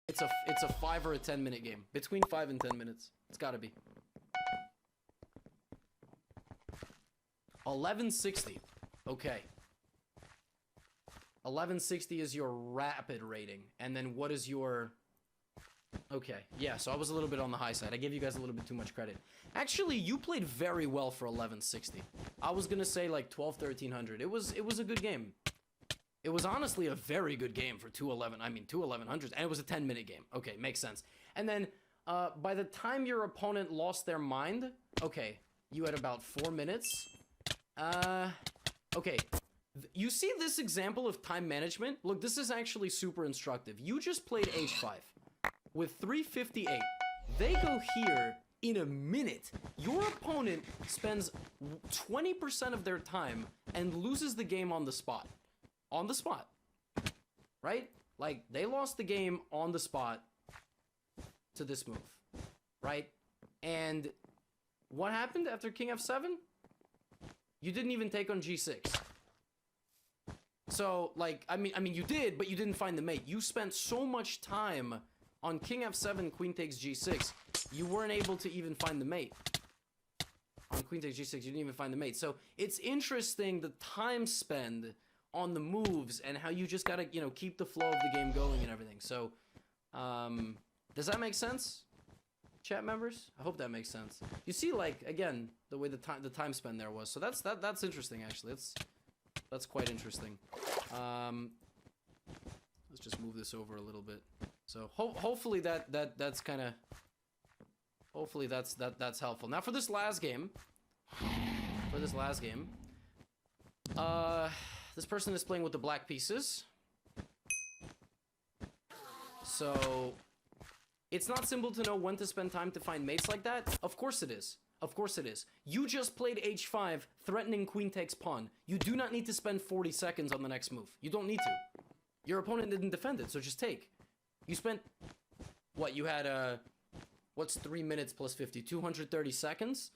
It's a 5 or a 10-minute game. Between 5 and 10 minutes. It's gotta be. 1160. Okay. 1160 is your rapid rating. And then what is your... Okay, yeah, so I was a little bit on the high side. I gave you guys a little bit too much credit. Actually, you played very well for 1160. I was gonna say like 12, 1300. It was a good game. It was honestly a very good game for two 1100s, and it was a 10-minute game. Okay, makes sense. And then, by the time your opponent lost their mind, okay, you had about 4 minutes. Okay. You see this example of time management? Look, this is actually super instructive. You just played H5 with 358. They go here in a minute. Your opponent spends 20% of their time and loses the game on the spot. On the spot. Right? Like, they lost the game on the spot to this move. Right? And what happened after King F7? You didn't even take on G6. So, like, I mean, you did, but you didn't find the mate. You spent so much time on King F7, Queen takes G6, you weren't able to even find the mate. On Queen takes G6, you didn't even find the mate. So, it's interesting the time spent on the moves and how you just gotta, you know, keep the flow of the game going and everything. So, does that make sense? Chat members? I hope that makes sense. You see, like, again, the way the time spent there was. So that's interesting, actually. That's quite interesting. Let's just move this over a little bit. So hopefully that's kind of, hopefully that's helpful. Now for this last game, this person is playing with the black pieces. So it's not simple to know when to spend time to find mates like that. Of course it is. Of course it is. You just played H5, threatening queen takes pawn. You do not need to spend 40 seconds on the next move. You don't need to. Your opponent didn't defend it, so just take. You spent... What, you had, what's 3 minutes plus 50? 230 seconds?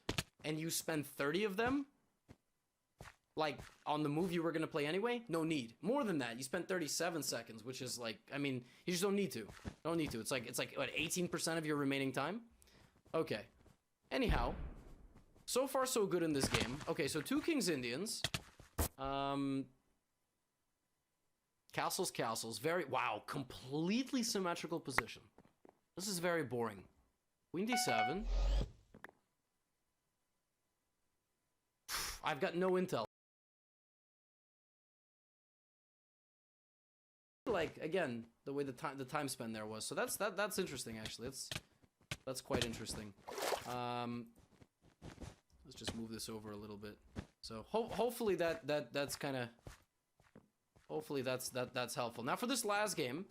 And you spent 30 of them? Like, on the move you were gonna play anyway? No need. More than that, you spent 37 seconds, which is like... I mean, you just don't need to. Don't need to. It's like what, 18% of your remaining time? Okay. Anyhow... So far, so good in this game. Okay, so 2 Kings Indians. Castles. Very... Wow, completely symmetrical position. This is very boring. Queen D7. I've got no intel. Like, again, the way the time spent there was. So that's interesting, actually. That's quite interesting. Let's just move this over a little bit. So hopefully that's kind of... Hopefully that's helpful. Now for this last game,